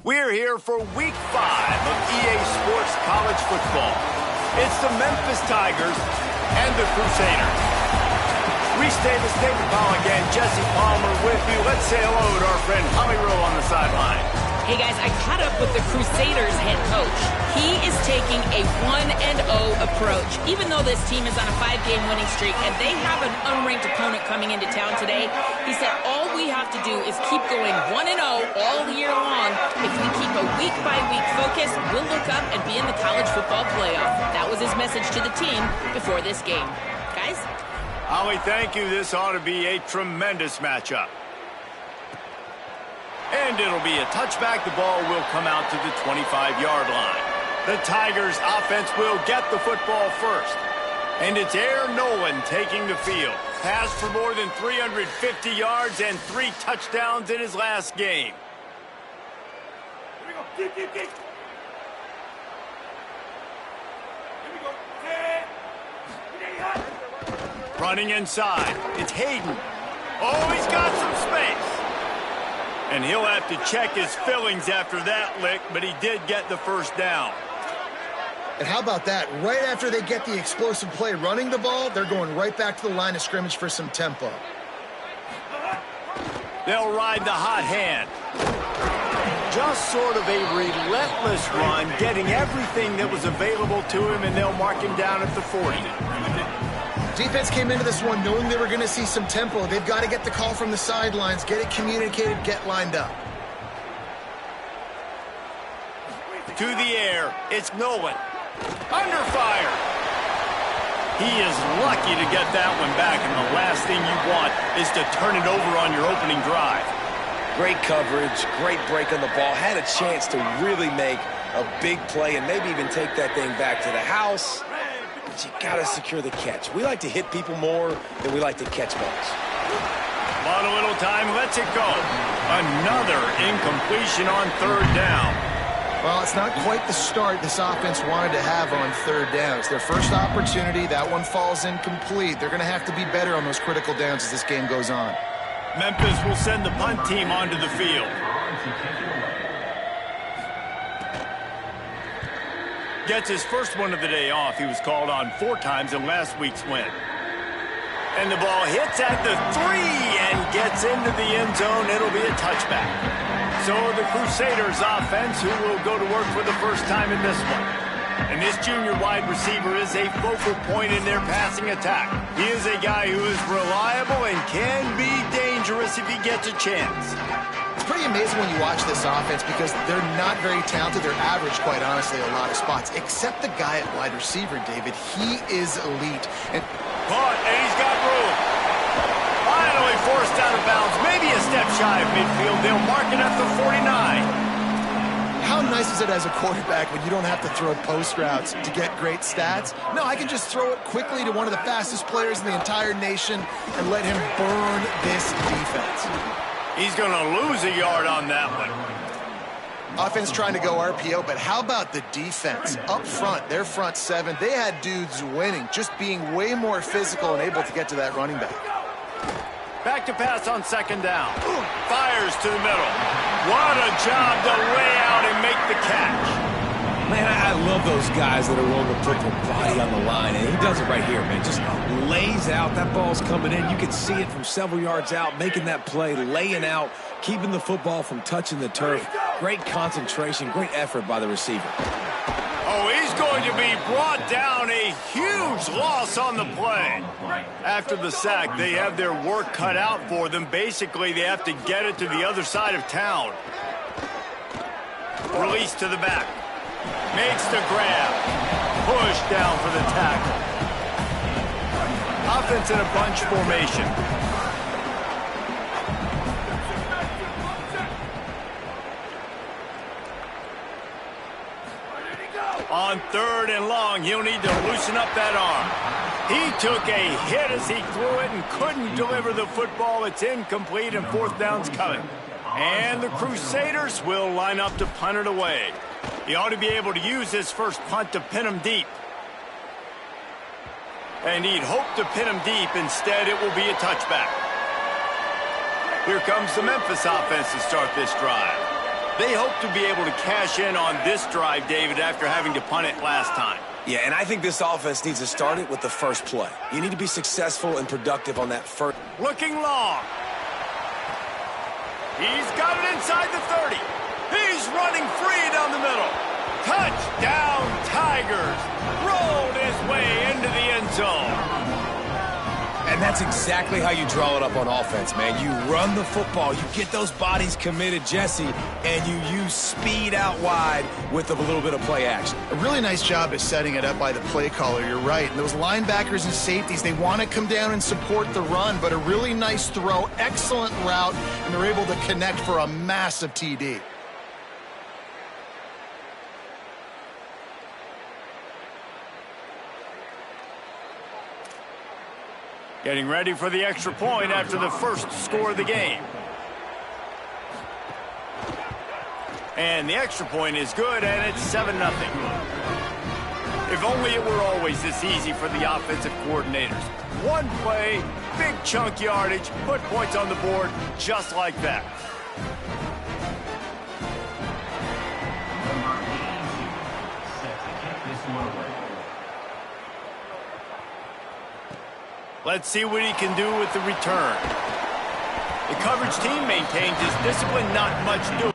We're here for Week 5 of EA Sports College Football. It's the Memphis Tigers and the Crusaders. Reese Davis, David Powell again, Jesse Palmer with you. Let's say hello to our friend Holly Rowe on the sideline. Hey guys, I caught up with the Crusaders head coach. He is taking a 1-0 approach, even though this team is on a 5-game winning streak and they have an unranked opponent coming into town today. He said all we have to do is keep going 1-0 all year long. If we keep a week-by-week focus, we'll look up and be in the college football playoff. That was his message to the team before this game. Guys? Holly, thank you. This ought to be a tremendous matchup. And it'll be a touchback. The ball will come out to the 25-yard line. The Tigers offense will get the football first. And it's Aaron Nolan taking the field. Passed for more than 350 yards and 3 touchdowns in his last game. Here we go. Here we go. Running inside. It's Hayden. Oh, he's got some space. And he'll have to check his fillings after that lick, but he did get the first down. And how about that? Right after they get the explosive play running the ball, they're going right back to the line of scrimmage for some tempo. They'll ride the hot hand. Just sort of a relentless run, getting everything that was available to him, and they'll mark him down at the 40. Defense came into this one knowing they were going to see some tempo. They've got to get the call from the sidelines, get it communicated, get lined up. To the air, it's Nolan. Under fire. He is lucky to get that one back, and the last thing you want is to turn it over on your opening drive. Great coverage, great break on the ball. Had a chance to really make a big play and maybe even take that thing back to the house. But you got to secure the catch. We like to hit people more than we like to catch balls. Bought a little time, lets it go. Another incompletion on third down. Well, it's not quite the start this offense wanted to have on third down. It's their first opportunity. That one falls incomplete. They're going to have to be better on those critical downs as this game goes on. Memphis will send the punt team onto the field. Gets his first one of the day off. He was called on 4 times in last week's win. And the ball hits at the 3 and gets into the end zone. It'll be a touchback. So the Crusaders offense, who will go to work for the first time in this one. And this junior wide receiver is a focal point in their passing attack. He is a guy who is reliable and can be dangerous if he gets a chance. It's pretty amazing when you watch this offense because they're not very talented. They're average, quite honestly, a lot of spots. Except the guy at wide receiver, David. He is elite. And he's got room. Finally forced out of bounds. Maybe a step shy of midfield. They'll mark it at the 49. How nice is it as a quarterback when you don't have to throw post routes to get great stats? No, I can just throw it quickly to one of the fastest players in the entire nation and let him burn this defense. He's going to lose a yard on that one. Offense trying to go RPO, but how about the defense? Up front, their front 7, they had dudes winning, just being way more physical and able to get to that running back. Back to pass on second down. Fires to the middle. What a job to lay out and make the catch. Man, I love those guys that are willing to put their body on the line, and he does it right here, man. Just lays out. That ball's coming in. You can see it from several yards out, making that play, laying out, keeping the football from touching the turf. Great concentration, great effort by the receiver. Oh, he's going to be brought down. A huge loss on the play. After the sack, they have their work cut out for them. Basically, they have to get it to the other side of town. Release to the back. Makes the grab. Push down for the tackle. Offense in a bunch formation. On third and long, he'll need to loosen up that arm. He took a hit as he threw it and couldn't deliver the football. It's incomplete and 4th down's coming. And the Crusaders will line up to punt it away. He ought to be able to use his first punt to pin him deep. And he'd hoped to pin him deep. Instead, it will be a touchback. Here comes the Memphis offense to start this drive. They hope to be able to cash in on this drive, David, after having to punt it last time. Yeah, and I think this offense needs to start it with the first play. You need to be successful and productive on that first. Looking long. He's got it inside the 30. He's running free down the middle. Touchdown, Tigers. Rolled his way into the end zone. And that's exactly how you draw it up on offense, man. You run the football, you get those bodies committed, Jesse, and you use speed out wide with a little bit of play action. A really nice job of setting it up by the play caller, you're right. And those linebackers and safeties, they want to come down and support the run, but a really nice throw, excellent route, and they're able to connect for a massive TD. Getting ready for the extra point after the first score of the game. And the extra point is good, and it's 7-0. If only it were always this easy for the offensive coordinators. One play, big chunk yardage, put points on the board just like that. Let's see what he can do with the return. The coverage team maintains his discipline, not much doing.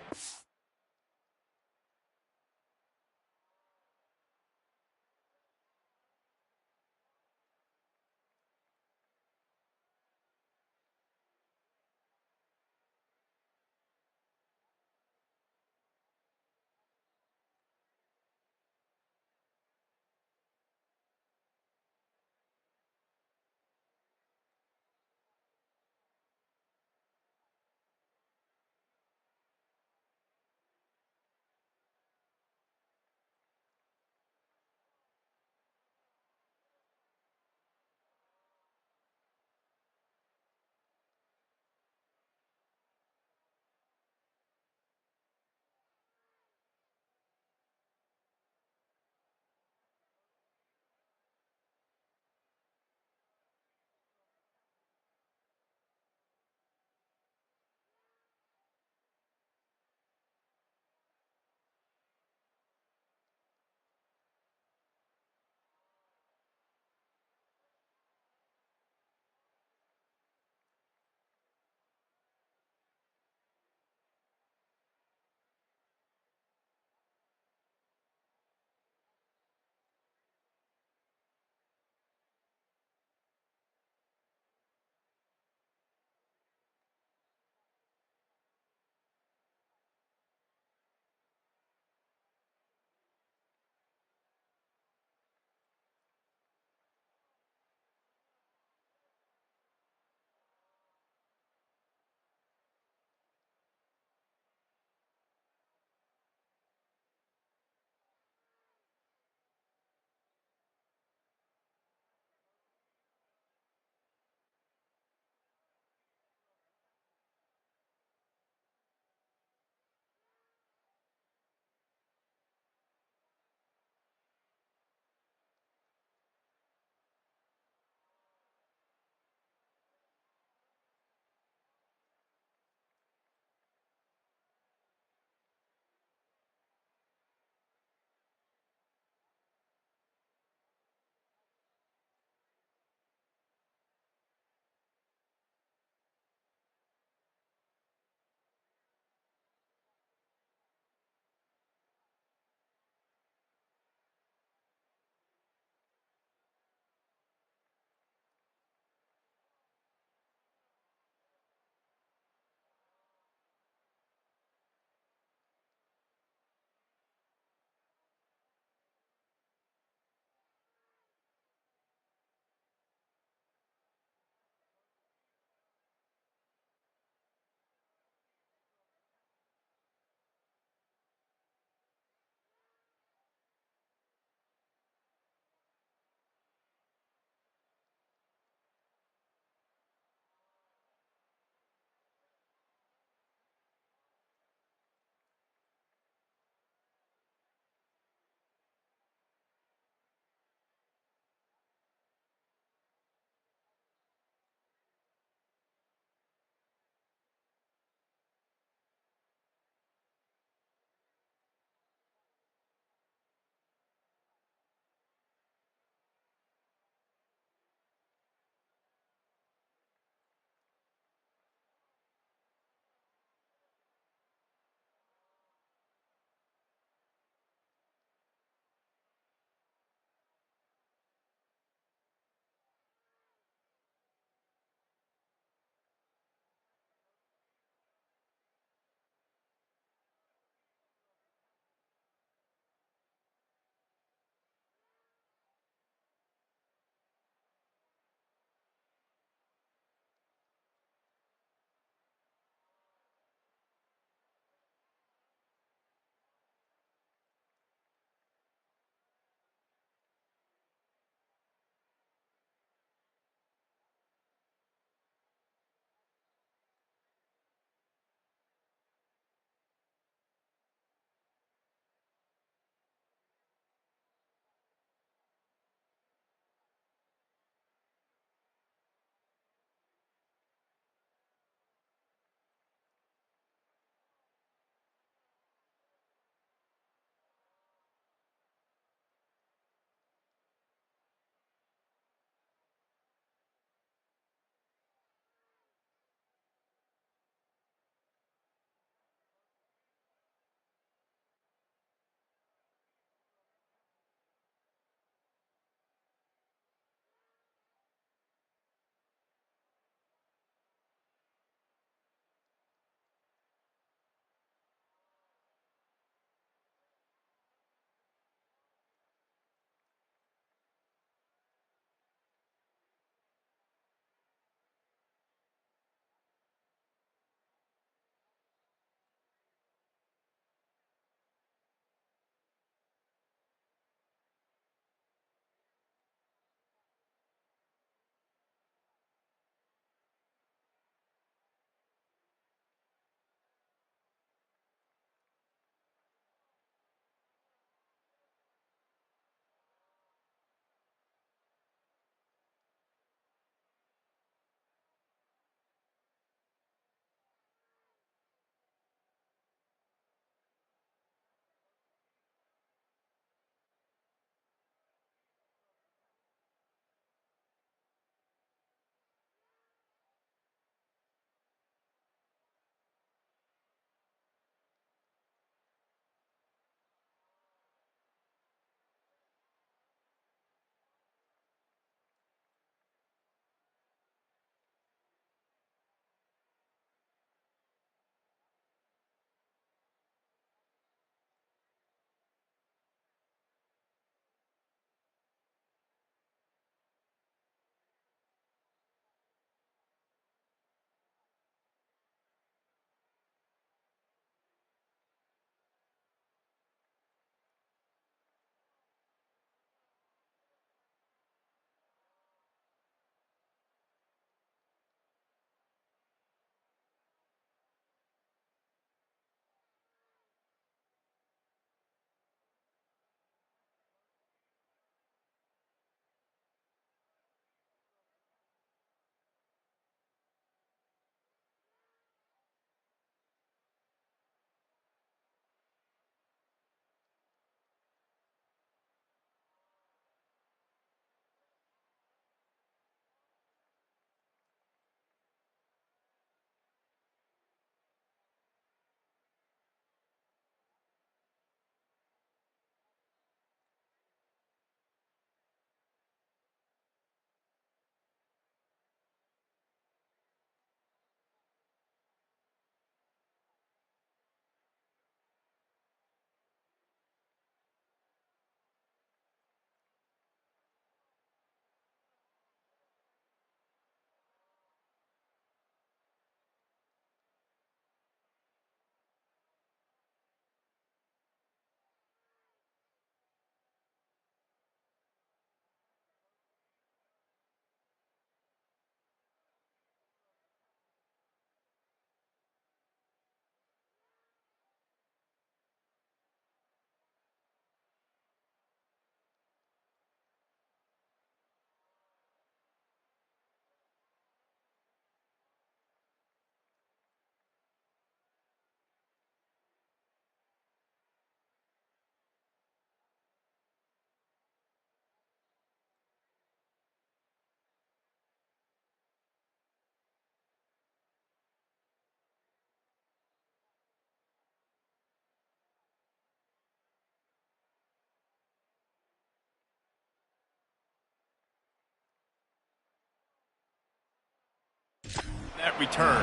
at return.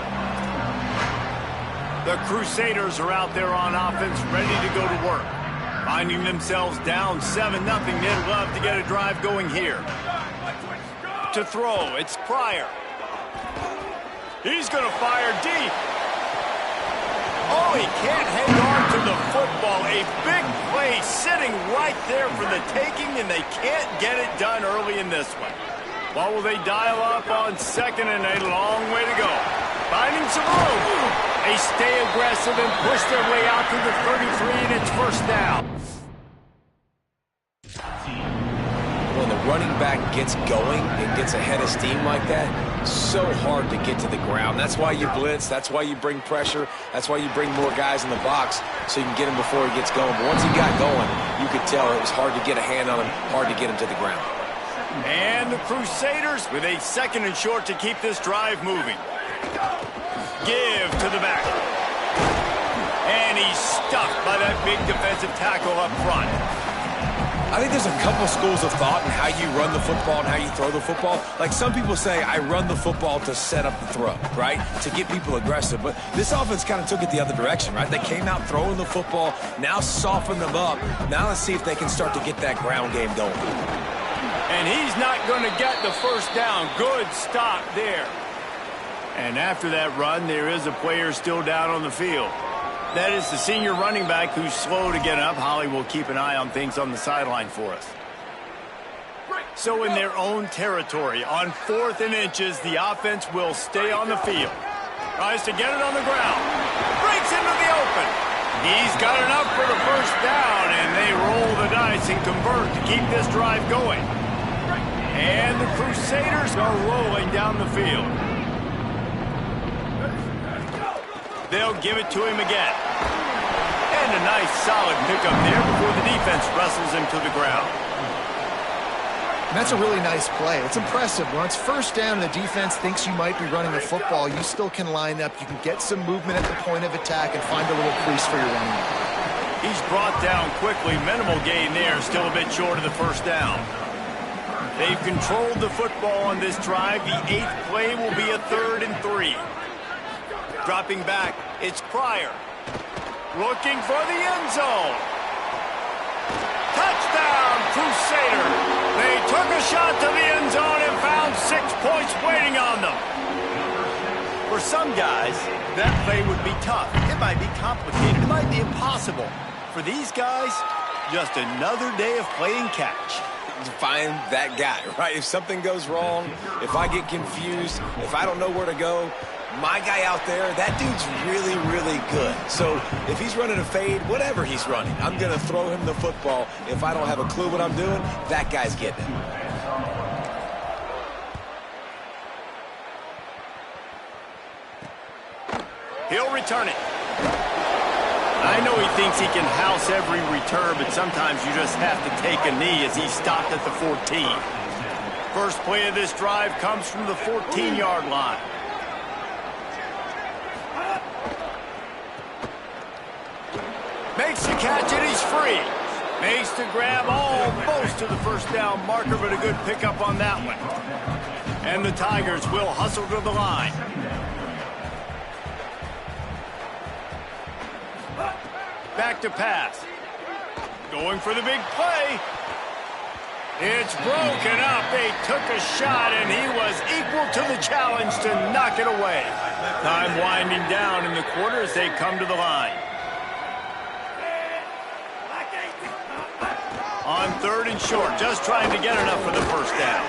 The Crusaders are out there on offense, ready to go to work. Finding themselves down 7-0, they'd love to get a drive going here. To throw, it's Pryor. He's going to fire deep. Oh, he can't hang on to the football. A big play sitting right there for the taking, and they can't get it done early in this one. What will they dial up on second, and a long way to go. Finding some room. They stay aggressive and push their way out to the 33, and it's first down. When the running back gets going and gets ahead of steam like that, so hard to get to the ground. That's why you blitz. That's why you bring pressure. That's why you bring more guys in the box so you can get him before he gets going. But once he got going, you could tell it was hard to get a hand on him, hard to get him to the ground. And the Crusaders with a 2nd and short to keep this drive moving. Give to the back. And he's stuffed by that big defensive tackle up front. I think there's a couple schools of thought in how you run the football and how you throw the football. Like some people say, I run the football to set up the throw, right? To get people aggressive. But this offense kind of took it the other direction, right? They came out throwing the football, now soften them up. Now let's see if they can start to get that ground game going. And he's not going to get the first down. Good stop there. And after that run, there is a player still down on the field. That is the senior running back who's slow to get up. Holly will keep an eye on things on the sideline for us. So in their own territory, on 4th and inches, the offense will stay on the field. Tries to get it on the ground. Breaks into the open. He's got enough for the first down, and they roll the dice and convert to keep this drive going. And the Crusaders are rolling down the field. They'll give it to him again. And a nice solid pickup there before the defense wrestles him to the ground. And that's a really nice play. It's impressive. When it's first down and the defense thinks you might be running the football, you still can line up. You can get some movement at the point of attack and find a little crease for your running back. He's brought down quickly. Minimal gain there. Still a bit short of the first down. They've controlled the football on this drive. The 8th play will be a 3rd and 3. Dropping back, it's Pryor. Looking for the end zone. Touchdown, Crusader. They took a shot to the end zone and found 6 points waiting on them. For some guys, that play would be tough. It might be complicated. It might be impossible. For these guys, just another day of playing catch. Find that guy, right? If something goes wrong, if I get confused, if I don't know where to go, my guy out there, that dude's really, really good. So if he's running a fade, whatever he's running, I'm going to throw him the football. If I don't have a clue what I'm doing, that guy's getting it. He'll return it. I know he thinks he can house every return, but sometimes you just have to take a knee as he stopped at the 14. First play of this drive comes from the 14-yard line. Makes the catch and he's free. Makes the grab almost to the first down marker, but a good pickup on that one. And the Tigers will hustle to the line. Back to pass. Going for the big play. It's broken up. They took a shot, and he was equal to the challenge to knock it away. Time winding down in the quarter as they come to the line. On 3rd and short, just trying to get enough for the first down.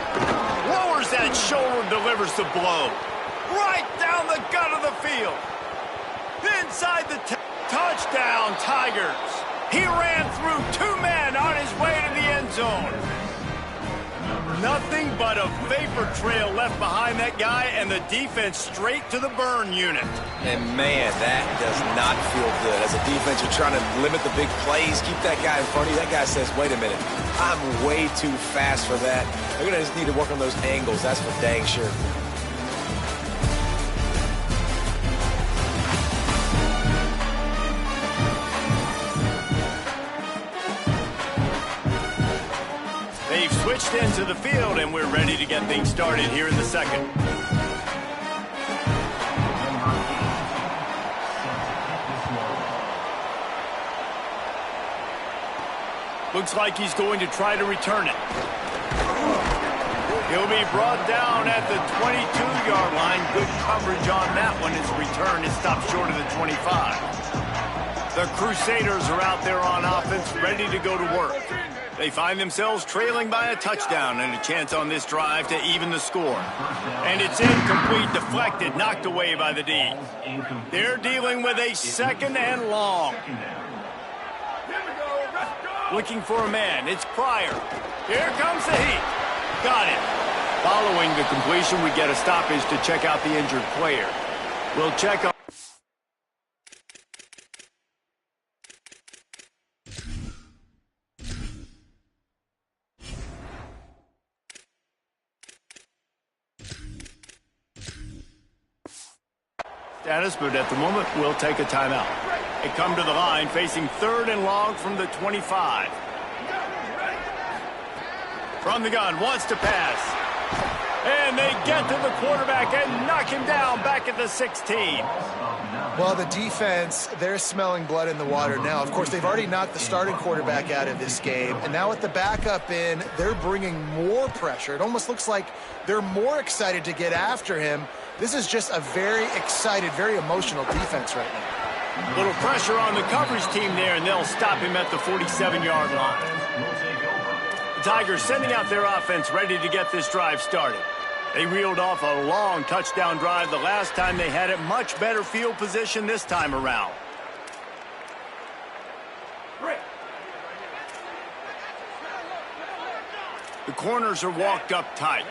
Lowers that shoulder, delivers the blow. Right down the gut of the field. Inside the touchdown, Tigers. He ran through 2 men on his way to the end zone. Nothing but a vapor trail left behind that guy, and the defense straight to the burn unit. And, man, that does not feel good. As a defense, you're trying to limit the big plays, keep that guy in front of you. That guy says, wait a minute, I'm way too fast for that. They're going to just need to work on those angles. That's for dang sure. They've switched into the field, and we're ready to get things started here in the second. Looks like he's going to try to return it. He'll be brought down at the 22-yard line. Good coverage on that one. His return is stopped short of the 25. The Crusaders are out there on offense, ready to go to work. They find themselves trailing by a touchdown and a chance on this drive to even the score. And it's incomplete, deflected, knocked away by the D. They're dealing with a 2nd and long. Looking for a man. It's Pryor. Here comes the heat. Got it. Following the completion, we get a stoppage to check out the injured player. We'll check on... status, but at the moment, we'll take a timeout. They come to the line, facing 3rd and long from the 25. From the gun, wants to pass. And they get to the quarterback and knock him down back at the 16. Well, the defense, they're smelling blood in the water now. Of course, they've already knocked the starting quarterback out of this game. And now with the backup in, they're bringing more pressure. It almost looks like they're more excited to get after him. This is just a very excited, very emotional defense right now. Little pressure on the coverage team there, and they'll stop him at the 47-yard line. The Tigers sending out their offense ready to get this drive started. They reeled off a long touchdown drive the last time they had it. Much better field position this time around. The corners are walked up tight.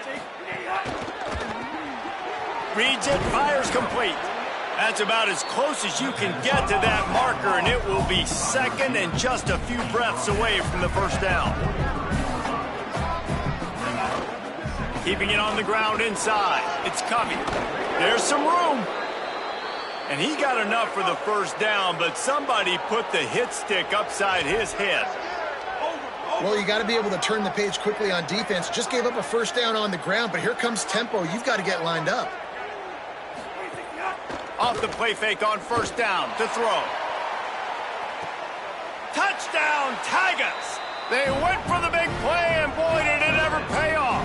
Reads it, fires complete. That's about as close as you can get to that marker, and it will be 2nd and just a few breaths away from the first down. Keeping it on the ground inside. It's Covey. There's some room. And he got enough for the first down, but somebody put the hit stick upside his head. Well, you got to be able to turn the page quickly on defense. Just gave up a first down on the ground, but here comes tempo. You've got to get lined up. Off the play fake on first down to throw. Touchdown, Tigers! They went for the big play, and boy, did it ever pay off.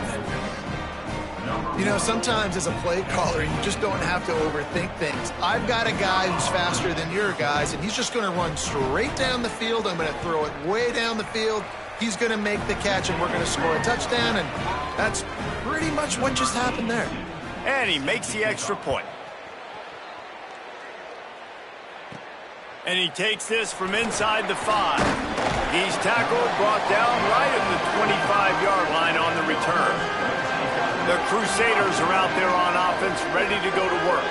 You know, sometimes as a play caller, you just don't have to overthink things. I've got a guy who's faster than your guys, and he's just going to run straight down the field. I'm going to throw it way down the field. He's going to make the catch, and we're going to score a touchdown, and that's pretty much what just happened there. And he makes the extra point. And he takes this from inside the 5. He's tackled, brought down right at the 25-yard line on the return. The Crusaders are out there on offense, ready to go to work.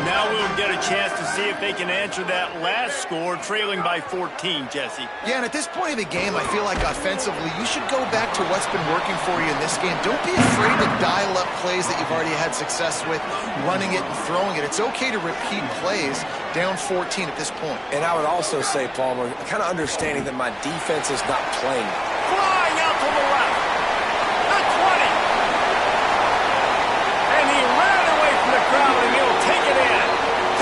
Now we'll get a chance to see if they can answer that last score, trailing by 14, Jesse. Yeah, and at this point of the game, I feel like offensively, you should go back to what's been working for you in this game. Don't be afraid to dial up plays that you've already had success with, running it and throwing it. It's okay to repeat plays down 14 at this point. And I would also say, Palmer, kind of understanding that my defense is not playing. Flying out to the left. The 20. And he ran away from the crowd, and he'll take it in.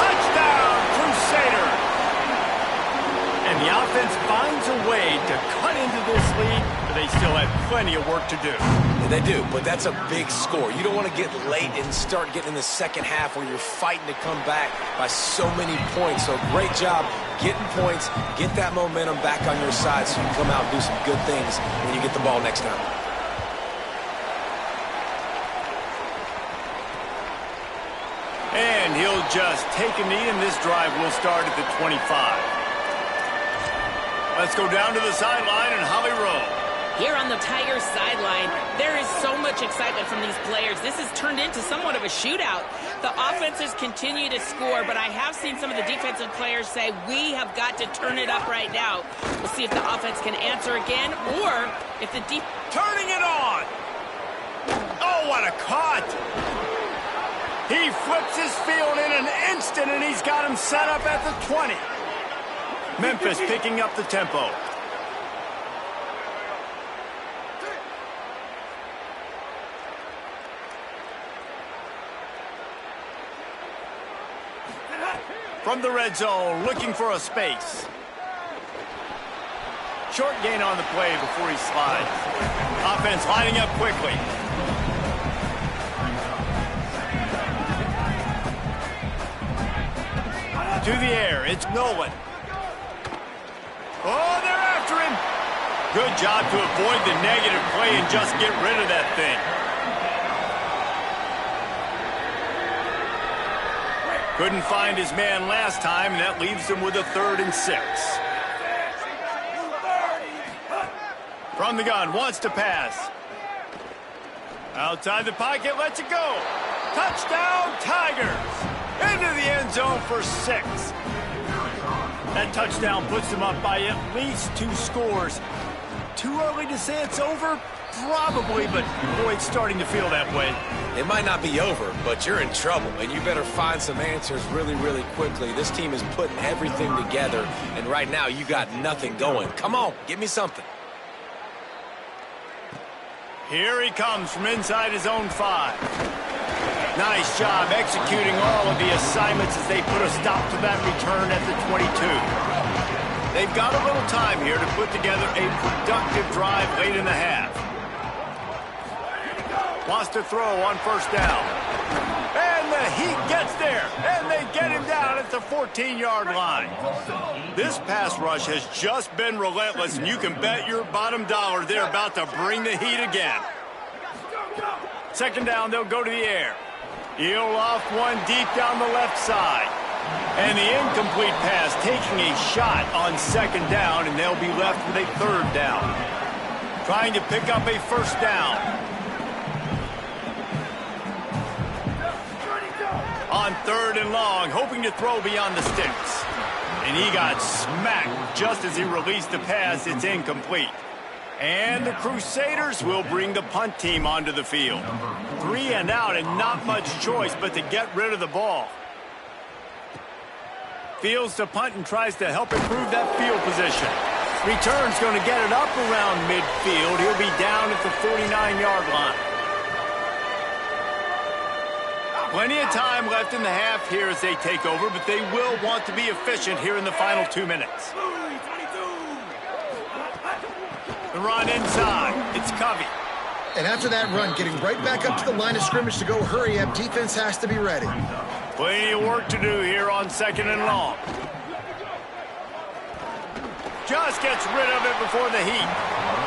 Touchdown, Crusader. And the offense finds a way to cut into this lead, but they still have plenty of work to do. Yeah, they do, but that's a big score. You don't want to get late and start getting in the second half where you're fighting to come back by so many points. So great job getting points, get that momentum back on your side so you can come out and do some good things when you get the ball next time. And he'll just take a knee, and this drive will start at the 25. Let's go down to the sideline and Holly Rowe. Here on the Tigers sideline, there is so much excitement from these players. This has turned into somewhat of a shootout. The offenses continue to score, but I have seen some of the defensive players say, we have got to turn it up right now. We'll see if the offense can answer again, or if the turning it on! Oh, what a cut! He flips his field in an instant, and he's got him set up at the 20. Memphis picking up the tempo. From the red zone, looking for a space. Short gain on the play before he slides. Offense lining up quickly. To the air, it's Nolan. Oh, they're after him. Good job to avoid the negative play and just get rid of that thing. Couldn't find his man last time, and that leaves him with a 3rd and 6. From the gun, wants to pass. Outside the pocket, lets it go. Touchdown, Tigers! Into the end zone for 6. That touchdown puts them up by at least 2 scores. Too early to say it's over? Probably, but boy, it's starting to feel that way. It might not be over, but you're in trouble, and you better find some answers really, really quickly. This team is putting everything together, and right now you got nothing going. Come on, give me something. Here he comes from inside his own 5. Nice job executing all of the assignments as they put a stop to that return at the 22. They've got a little time here to put together a productive drive late in the half. Wants to throw on 1st down. And the Heat gets there, and they get him down at the 14-yard line. This pass rush has just been relentless, and you can bet your bottom dollar they're about to bring the heat again. 2nd down, they'll go to the air. He'll loft one deep down the left side. And the incomplete pass taking a shot on 2nd down, and they'll be left with a 3rd down. Trying to pick up a 1st down. On 3rd and long, hoping to throw beyond the sticks. And he got smacked just as he released the pass. It's incomplete. And the Crusaders will bring the punt team onto the field. 3 and out and not much choice but to get rid of the ball. Fields to punt and tries to help improve that field position. Return's going to get it up around midfield. He'll be down at the 49-yard line. Plenty of time left in the half here as they take over, but they will want to be efficient here in the final 2 minutes. The run inside. It's Covey. And after that run, getting right back up to the line of scrimmage to go hurry up, defense has to be ready. Plenty of work to do here on 2nd and long. Just gets rid of it before the Heat.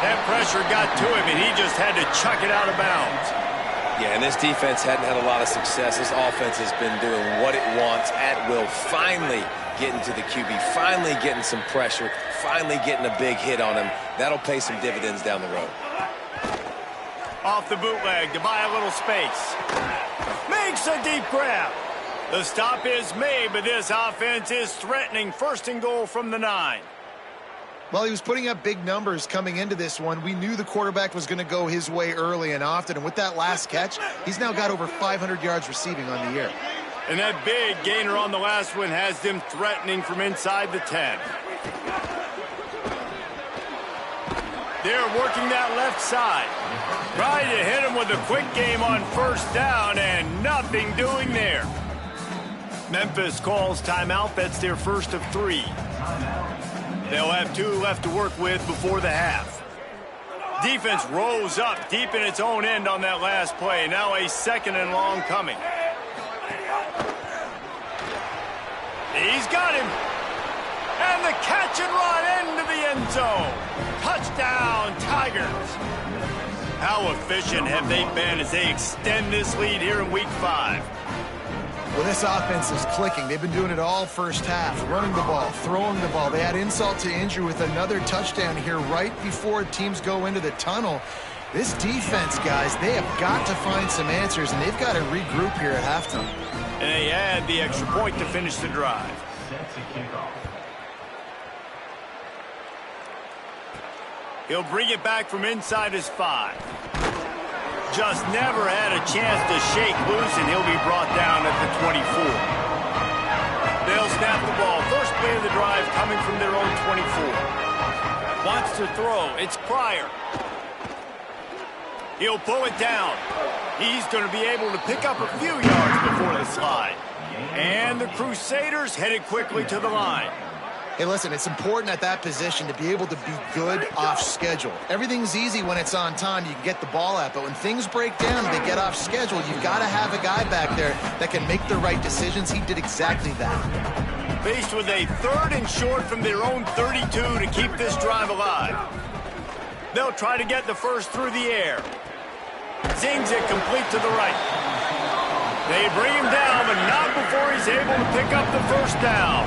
That pressure got to him, and he just had to chuck it out of bounds. Yeah, and this defense hadn't had a lot of success. This offense has been doing what it wants at will. Finally getting to the QB, finally getting some pressure, finally getting a big hit on him. That'll pay some dividends down the road. Off the bootleg to buy a little space. Makes a deep grab. The stop is made, but this offense is threatening 1st and goal from the 9. Well, he was putting up big numbers coming into this one. We knew the quarterback was going to go his way early and often, and with that last catch, he's now got over 500 yards receiving on the year. And that big gainer on the last one has them threatening from inside the 10. They're working that left side. Trying to hit him with a quick game on 1st down, and nothing doing there. Memphis calls timeout. That's their 1st of 3. They'll have 2 left to work with before the half. Defense rose up deep in its own end on that last play. Now a 2nd and long coming. He's got him. And the catch and run into the end zone. Touchdown, Tigers. How efficient have they been as they extend this lead here in Week 5? Well, this offense is clicking. They've been doing it all first half, running the ball, throwing the ball. They had insult to injury with another touchdown here right before teams go into the tunnel. This defense, guys, they have got to find some answers, and they've got to regroup here at halftime. And they add the extra point to finish the drive. He'll bring it back from inside his 5. Just never had a chance to shake loose, and he'll be brought down at the 24. They'll snap the ball. First play of the drive coming from their own 24. Wants to throw. It's Pryor. He'll pull it down. He's going to be able to pick up a few yards before the slide. And the Crusaders headed quickly to the line. Hey, listen, it's important at that position to be able to be good off schedule. Everything's easy when it's on time. You can get the ball out, but when things break down, they get off schedule. You've got to have a guy back there that can make the right decisions. He did exactly that. Faced with a 3rd and short from their own 32 to keep this drive alive. They'll try to get the first through the air. Zings it complete to the right. They bring him down, but not before he's able to pick up the first down.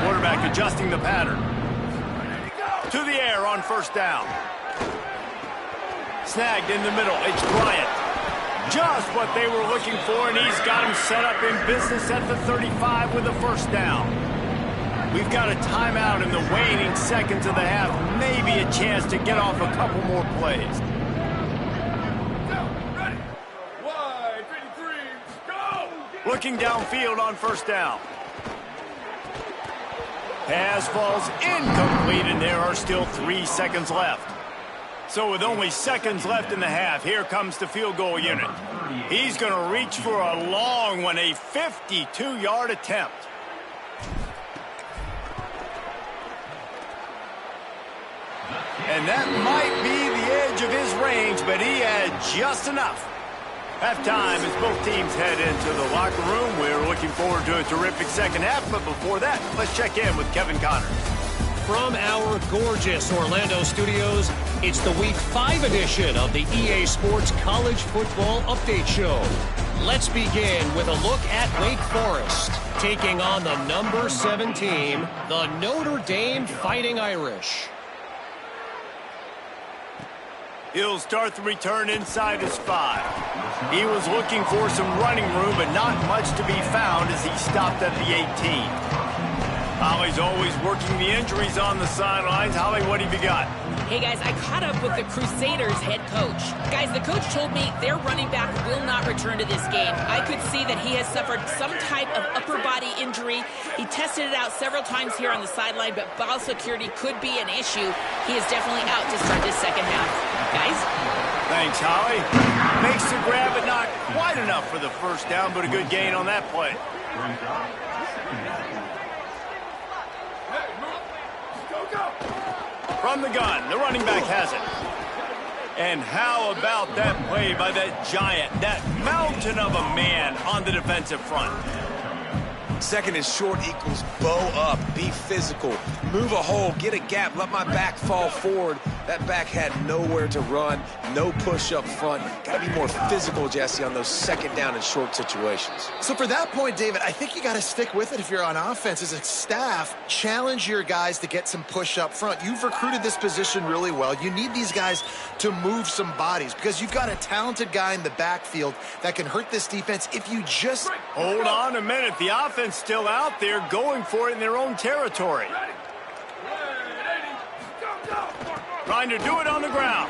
Quarterback adjusting the pattern. To the air on first down. Snagged in the middle. It's Bryant. Just what they were looking for, and he's got him set up in business at the 35 with a first down. We've got a timeout in the waning seconds of the half. Maybe a chance to get off a couple more plays. Looking downfield on first down. Pass falls incomplete, and there are still 3 seconds left. So with only seconds left in the half, here comes the field goal unit. He's going to reach for a long one, a 52-yard attempt. And that might be the edge of his range, but he had just enough. Halftime as both teams head into the locker room. We're looking forward to a terrific second half, but before that, let's check in with Kevin Connors. From our gorgeous Orlando studios, it's the Week 5 edition of the EA Sports College Football Update Show. Let's begin with a look at Wake Forest, taking on the number 7 team, the Notre Dame Fighting Irish. He'll start the return inside his 5. He was looking for some running room, but not much to be found as he stopped at the 18. Holly's always working the injuries on the sidelines. Holly, what have you got? Hey, guys, I caught up with the Crusaders head coach. Guys, the coach told me their running back will not return to this game. I could see that he has suffered some type of upper body injury. He tested it out several times here on the sideline, but ball security could be an issue. He is definitely out to start this second half. Guys? Thanks, Holly. Makes the grab, but not quite enough for the first down, but a good gain on that play. From the gun, the running back has it. And how about that play by that giant, that mountain of a man on the defensive front? 2nd and short equals bow up, be physical, move a hole, get a gap, let my back fall forward. That back had nowhere to run, no push up front. Got to be more physical, Jesse, on those 2nd down and short situations. So for that point, David, I think you got to stick with it if you're on offense. As a staff, challenge your guys to get some push up front. You've recruited this position really well. You need these guys to move some bodies because you've got a talented guy in the backfield that can hurt this defense if you just... Hold on a minute. The offense still out there going for it in their own territory. Trying to do it on the ground.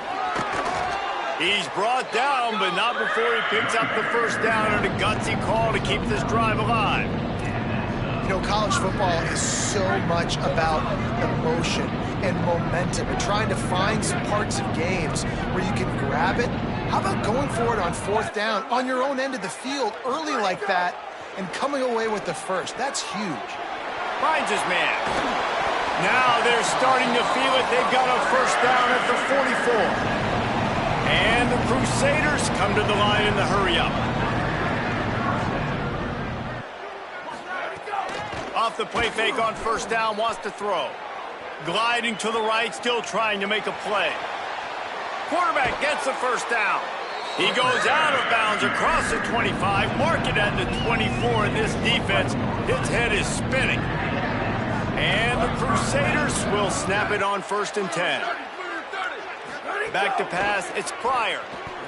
He's brought down, but not before he picks up the first down and a gutsy call to keep this drive alive. You know, college football is so much about emotion and momentum and trying to find some parts of games where you can grab it. How about going for it on 4th down on your own end of the field early like that and coming away with the first? That's huge. Finds his man. Now they're starting to feel it. They've got a first down at the 44. And the Crusaders come to the line in the hurry-up. Off the play fake on first down, wants to throw. Gliding to the right, still trying to make a play. Quarterback gets the first down. He goes out of bounds across the 25, mark it at the 24, and this defense, its head is spinning. And the Crusaders will snap it on 1st and 10. Back to pass, it's Pryor.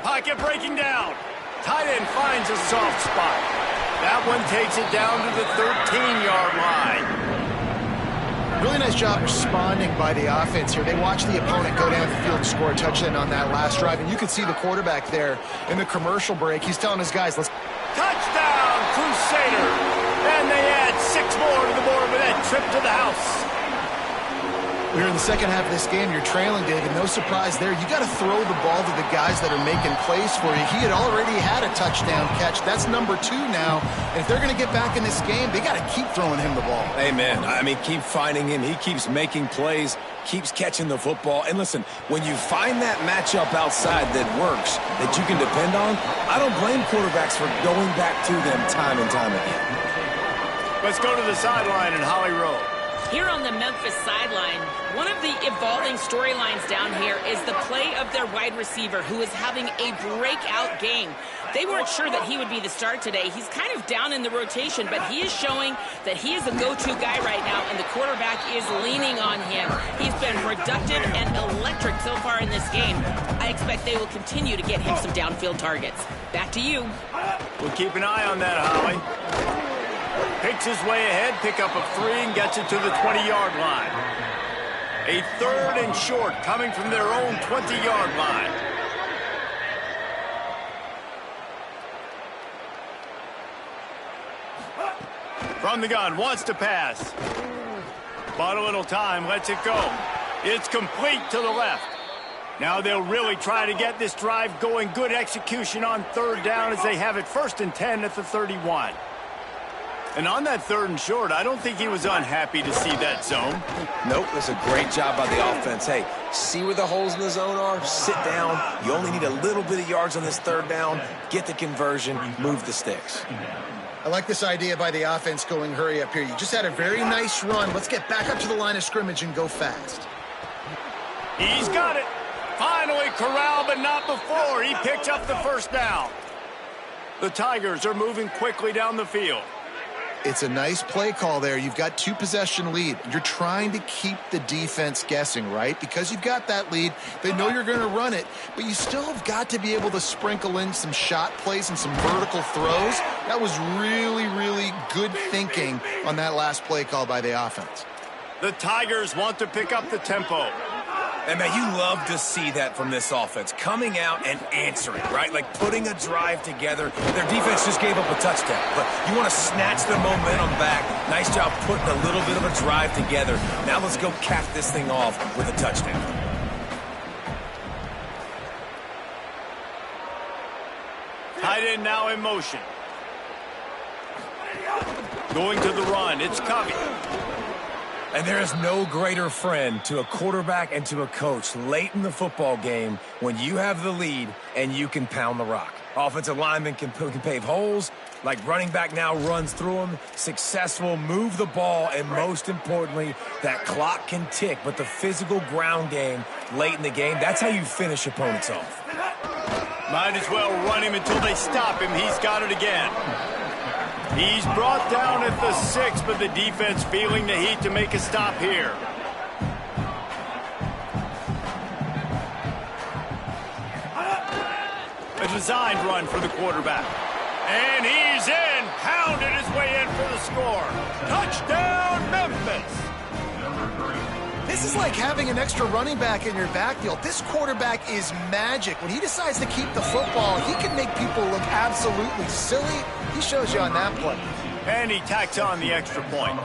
Pocket breaking down. Tight end finds a soft spot. That one takes it down to the 13-yard line. Really nice job responding by the offense here. They watch the opponent go down the field and score a touchdown on that last drive, and you can see the quarterback there in the commercial break. He's telling his guys, let's... Touchdown, Crusader! And they add 6 more to the board with that trip to the house. We're in the second half of this game. You're trailing, David. No surprise there. You got to throw the ball to the guys that are making plays for you. He had already had a touchdown catch. That's number 2 now. And if they're going to get back in this game, they got to keep throwing him the ball. Amen. I mean, keep finding him. He keeps making plays, keeps catching the football. And listen, when you find that matchup outside that works, that you can depend on, I don't blame quarterbacks for going back to them time and time again. Let's go to the sideline in Holly Rowe. Here on the Memphis sideline, one of the evolving storylines down here is the play of their wide receiver, who is having a breakout game. They weren't sure that he would be the start today. He's kind of down in the rotation, but he is showing that he is a go-to guy right now, and the quarterback is leaning on him. He's been productive and electric so far in this game. I expect they will continue to get him some downfield targets. Back to you. We'll keep an eye on that, Holly. Picks his way ahead, pick up of 3, and gets it to the 20-yard line. A 3rd and short coming from their own 20-yard line. From the gun, wants to pass. Bought a little time, lets it go. It's complete to the left. Now they'll really try to get this drive going. Good execution on 3rd down as they have it 1st and 10 at the 31. And on that 3rd and short, I don't think he was unhappy to see that zone. Nope, that's a great job by the offense. Hey, see where the holes in the zone are? Sit down. You only need a little bit of yards on this 3rd down. Get the conversion. Move the sticks. I like this idea by the offense going hurry up here. You just had a very nice run. Let's get back up to the line of scrimmage and go fast. He's got it. Finally corralled, but not before. He picked up the 1st down. The Tigers are moving quickly down the field. It's a nice play call there. You've got 2-possession lead. You're trying to keep the defense guessing, right? Because you've got that lead, they know you're going to run it, but you still have got to be able to sprinkle in some shot plays and some vertical throws. That was really, really good thinking on that last play call by the offense. The Tigers want to pick up the tempo. And, man, you love to see that from this offense. Coming out and answering, right? Like putting a drive together. Their defense just gave up a touchdown. But you want to snatch the momentum back. Nice job putting a little bit of a drive together. Now let's go cap this thing off with a touchdown. Tight end now in motion. Going to the run. It's Covey. And there is no greater friend to a quarterback and to a coach late in the football game when you have the lead and you can pound the rock. Offensive linemen can pave holes, like running back now runs through them, successful, move the ball, and most importantly, that clock can tick. But the physical ground game late in the game, that's how you finish opponents off. Might as well run him until they stop him. He's got it again. He's brought down at the 6, but the defense feeling the heat to make a stop here. A designed run for the quarterback. And he's in. Pounded his way in for the score. Touchdown, Memphis. This is like having an extra running back in your backfield. This quarterback is magic. When he decides to keep the football, he can make people look absolutely silly. He shows you on that play. And he tacks on the extra point.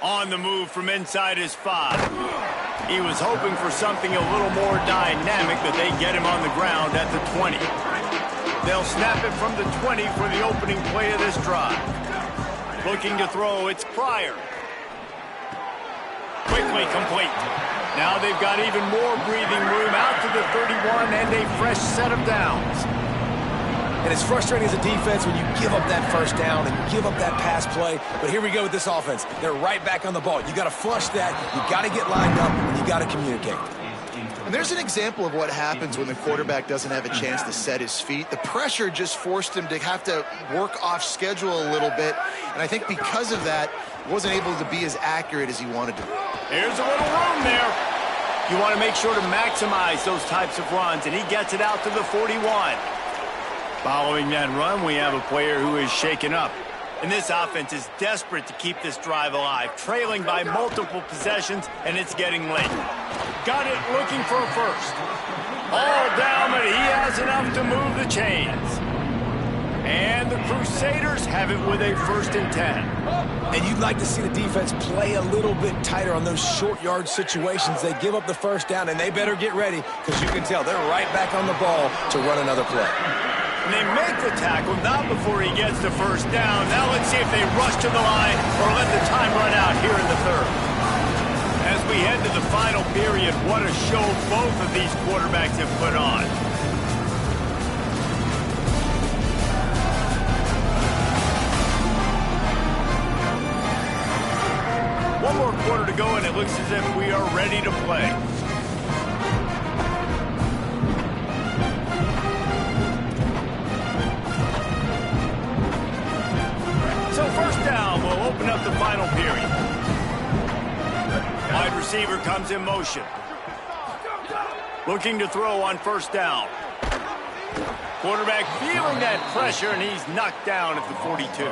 On the move from inside his 5. He was hoping for something a little more dynamic, but they get him on the ground at the 20. They'll snap it from the 20 for the opening play of this drive. Looking to throw, it's Pryor. Quickly complete. Now they've got even more breathing room out to the 31 and a fresh set of downs. And it's frustrating as a defense when you give up that 1st down and you give up that pass play. But here we go with this offense. They're right back on the ball. You got to flush that. You got to get lined up, and you got to communicate. And there's an example of what happens when the quarterback doesn't have a chance to set his feet. The pressure just forced him to have to work off schedule a little bit. And I think because of that, he wasn't able to be as accurate as he wanted to. Here's a little room there. You want to make sure to maximize those types of runs, and he gets it out to the 41. Following that run, we have a player who is shaken up. And this offense is desperate to keep this drive alive, trailing by multiple possessions, and it's getting late. Got it looking for a first. All down, but he has enough to move the chains. And the Crusaders have it with a 1st and 10. And you'd like to see the defense play a little bit tighter on those short yard situations. They give up the 1st down, and they better get ready because you can tell they're right back on the ball to run another play. And they make the tackle, not before he gets the 1st down. Now let's see if they rush to the line or let the time run out here in the 3rd. As we head to the final period, what a show both of these quarterbacks have put on. One more quarter to go, and it looks as if we are ready to play. So 1st down will open up the final period. Wide receiver comes in motion. Looking to throw on 1st down. Quarterback feeling that pressure, and he's knocked down at the 42.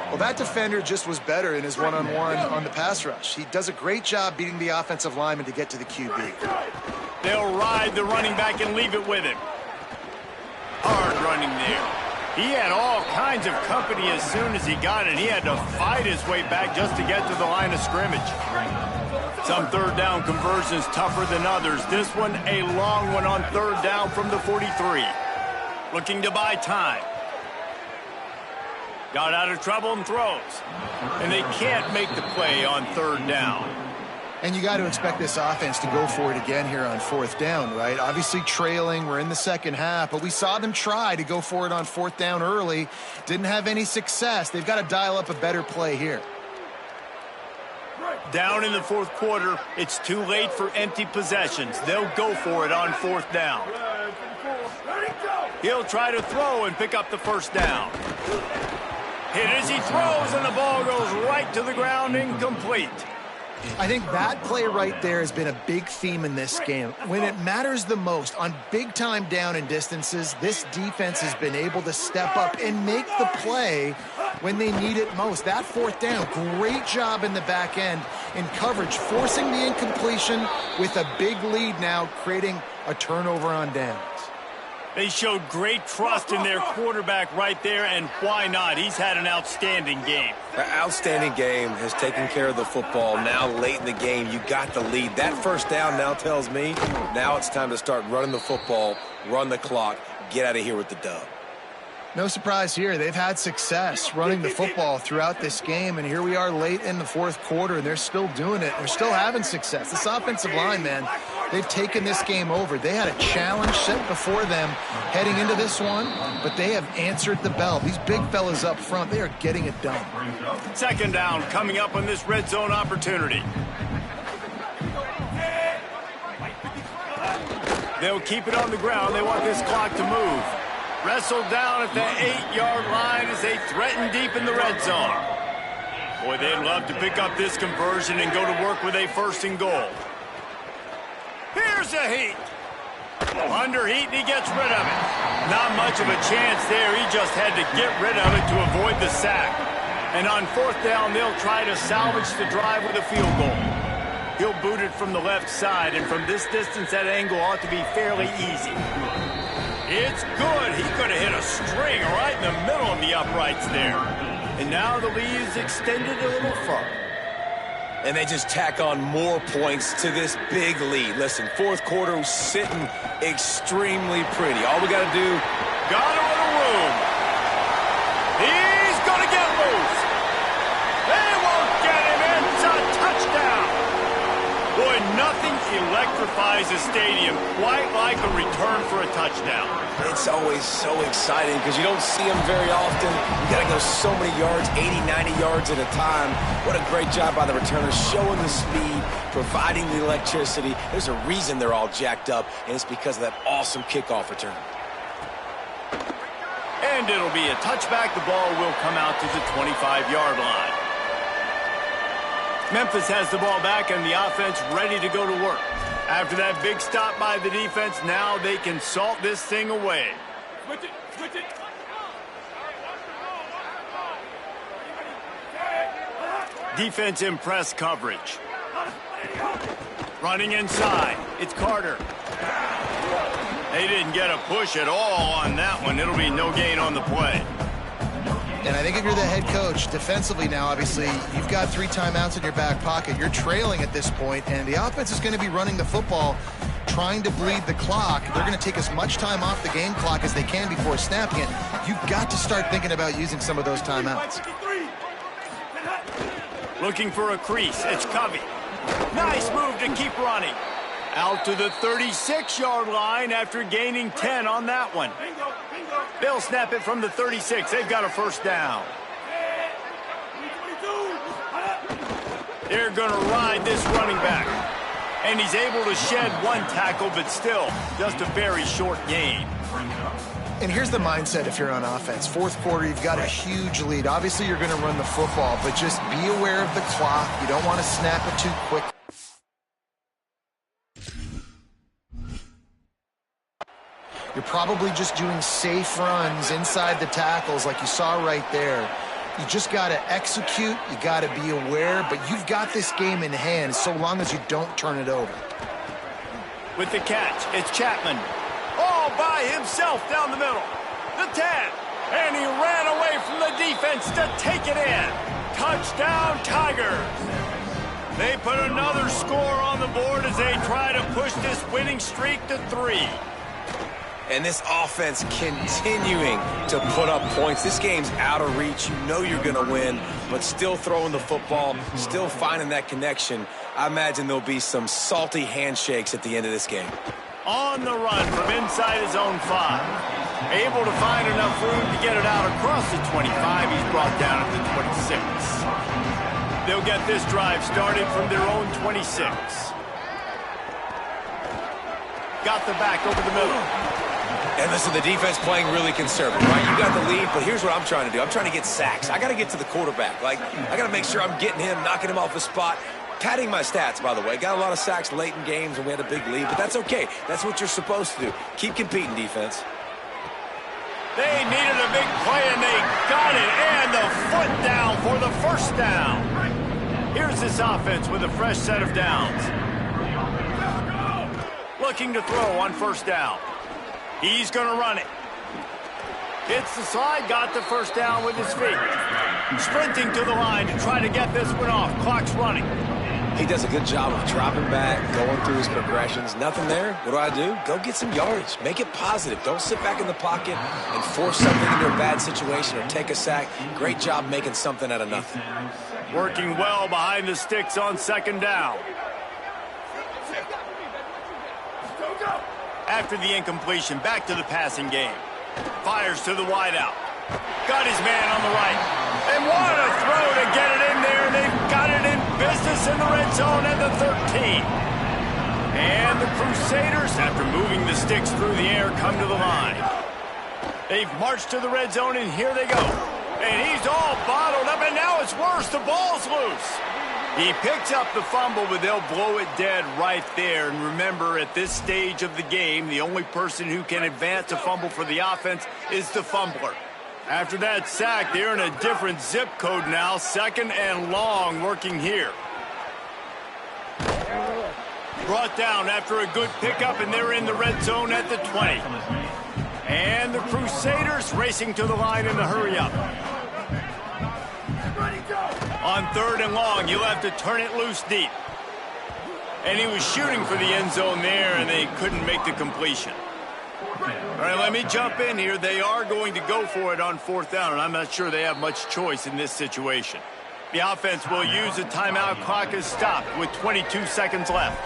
Well, that defender just was better in his one-on-one on the pass rush. He does a great job beating the offensive lineman to get to the QB. They'll ride the running back and leave it with him. Hard running there. He had all kinds of company as soon as he got it. He had to fight his way back just to get to the line of scrimmage. Some 3rd down conversions tougher than others. This one a long one on 3rd down from the 43. Looking to buy time. Got out of trouble and throws. And they can't make the play on 3rd down. And you got to expect this offense to go for it again here on 4th down, right? Obviously trailing, we're in the 2nd half, but we saw them try to go for it on 4th down early. Didn't have any success. They've got to dial up a better play here. Down in the 4th quarter, it's too late for empty possessions. They'll go for it on 4th down. He'll try to throw and pick up the 1st down. Hit as he throws, and the ball goes right to the ground, incomplete. I think that play right there has been a big theme in this game. When it matters the most, on big-time down and distances, this defense has been able to step up and make the play when they need it most. That 4th down, great job in the back end in coverage, forcing the incompletion with a big lead now, creating a turnover on downs. They showed great trust in their quarterback right there, and why not? He's had an outstanding game. An outstanding game, has taken care of the football. Now late in the game, you got the lead. That 1st down now tells me now it's time to start running the football, run the clock, get out of here with the dub. No surprise here. They've had success running the football throughout this game, and here we are late in the 4th quarter, and they're still doing it. They're still having success. This offensive line, man, they've taken this game over. They had a challenge set before them heading into this one, but they have answered the bell. These big fellas up front, they are getting it done. 2nd down coming up on this red zone opportunity. They'll keep it on the ground. They want this clock to move. Wrestled down at the 8-yard line as they threaten deep in the red zone. Boy, they'd love to pick up this conversion and go to work with a 1st and goal. Here's a heat. Under heat, and he gets rid of it. Not much of a chance there. He just had to get rid of it to avoid the sack. And on 4th down, they'll try to salvage the drive with a field goal. He'll boot it from the left side, and from this distance, that angle ought to be fairly easy. It's good. He could have hit a string right in the middle of the uprights there. And now the lead is extended a little further. And they just tack on more points to this big lead. Listen, 4th quarter was sitting extremely pretty. All we got to do... Got a little room. He's going to get loose. They won't get him. It's a touchdown. Boy, nothing electrifies a stadium quite like a return for a touchdown. It's always so exciting because you don't see them very often. You got to go so many yards, 80, 90 yards at a time. What a great job by the returners, showing the speed, providing the electricity. There's a reason they're all jacked up, and it's because of that awesome kickoff return. And it'll be a touchback. The ball will come out to the 25-yard line. Memphis has the ball back and the offense ready to go to work. After that big stop by the defense, now they can salt this thing away. Switch it. Defense in press coverage. Running inside. It's Carter. They didn't get a push at all on that one. It'll be no gain on the play. And I think if you're the head coach, defensively now, obviously, you've got 3 timeouts in your back pocket. You're trailing at this point, and the offense is going to be running the football, trying to bleed the clock. They're going to take as much time off the game clock as they can before snapping it. You've got to start thinking about using some of those timeouts. Looking for a crease. It's Covey. Nice move to keep running. Out to the 36-yard line after gaining 10 on that one. They'll snap it from the 36. They've got a first down. They're going to ride this running back. And he's able to shed 1 tackle, but still, just a very short gain. And here's the mindset if you're on offense. Fourth quarter, you've got a huge lead. Obviously, you're going to run the football, but just be aware of the clock. You don't want to snap it too quick. You're probably just doing safe runs inside the tackles like you saw right there. You just got to execute. You got to be aware, but you've got this game in hand so long as you don't turn it over. With the catch, it's Chapman. All by himself down the middle. The 10. And he ran away from the defense to take it in. Touchdown, Tigers. They put another score on the board as they try to push this winning streak to 3. And this offense continuing to put up points. This game's out of reach. You know you're going to win, but still throwing the football, still finding that connection. I imagine there'll be some salty handshakes at the end of this game. On the run from inside his own 5. Able to find enough room to get it out across the 25. He's brought down at the 26. They'll get this drive started from their own 26. Got the back over the middle. And listen, the defense playing really conservative, right? You got the lead, but here's what I'm trying to do. I'm trying to get sacks. I got to get to the quarterback. I got to make sure I'm getting him, knocking him off the spot. Padding my stats, by the way. Got a lot of sacks late in games when we had a big lead, but that's okay. That's what you're supposed to do. Keep competing, defense. They needed a big play, and they got it. And the foot down for the first down. Here's this offense with a fresh set of downs. Looking to throw on first down. He's going to run it. Hits the slide, got the first down with his feet. Sprinting to the line to try to get this one off. Clock's running. He does a good job of dropping back, going through his progressions. Nothing there. What do? Go get some yardage. Make it positive. Don't sit back in the pocket and force something into a bad situation or take a sack. Great job making something out of nothing. Working well behind the sticks on second down. After the incompletion, back to the passing game. Fires to the wideout. Got his man on the right. And what a throw to get it in there. They've got it in business in the red zone at the 13. And the Crusaders, after moving the sticks through the air, come to the line. They've marched to the red zone, and here they go. And he's all bottled up, and now it's worse. The ball's loose. He picks up the fumble, but they'll blow it dead right there. And remember, at this stage of the game, the only person who can advance a fumble for the offense is the fumbler. After that sack, they're in a different zip code now. Second and long working here. Brought down after a good pickup, and they're in the red zone at the 20. And the Crusaders racing to the line in the hurry-up. On third and long, you'll have to turn it loose deep. And he was shooting for the end zone there, and they couldn't make the completion. All right, let me jump in here. They are going to go for it on fourth down, and I'm not sure they have much choice in this situation. The offense will use a timeout. Clock is stopped with 22 seconds left.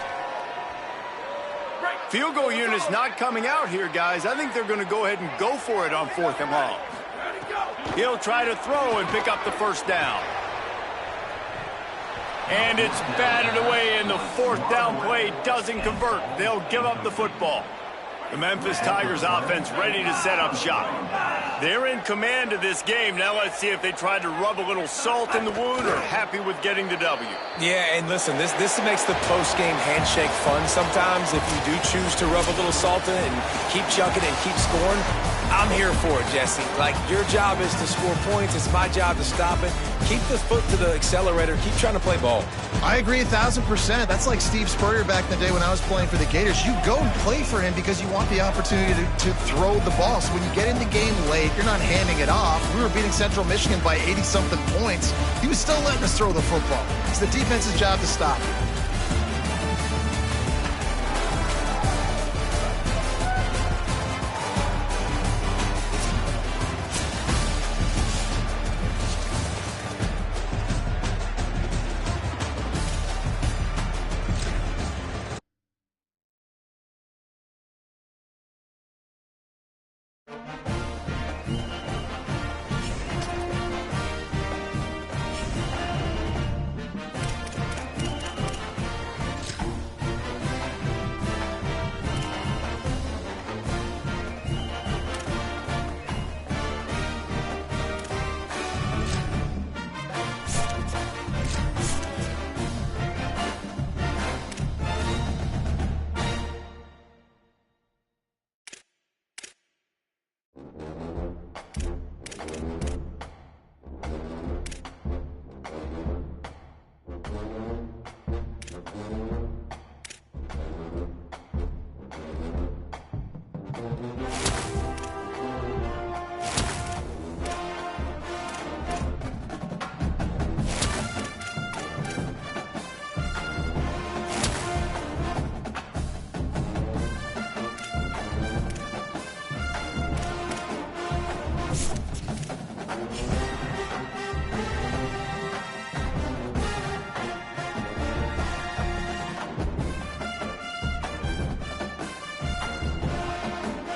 Field goal unit's not coming out here, guys. I think they're going to go ahead and go for it on fourth and long. He'll try to throw and pick up the first down. And it's batted away, and the fourth down play doesn't convert. They'll give up the football. The Memphis Tigers offense ready to set up shop. They're in command of this game. Now let's see if they try to rub a little salt in the wound or happy with getting the W. Yeah, and listen, this makes the post-game handshake fun sometimes if you do choose to rub a little salt in it and keep chucking and keep scoring. I'm here for it, Jesse. Like, your job is to score points. It's my job to stop it. Keep the foot to the accelerator. Keep trying to play ball. I agree 1,000%. That's like Steve Spurrier back in the day when I was playing for the Gators. You go and play for him because you want the opportunity to throw the ball. So when you get in the game late, you're not handing it off. We were beating Central Michigan by 80-something points. He was still letting us throw the football. It's the defense's job to stop it.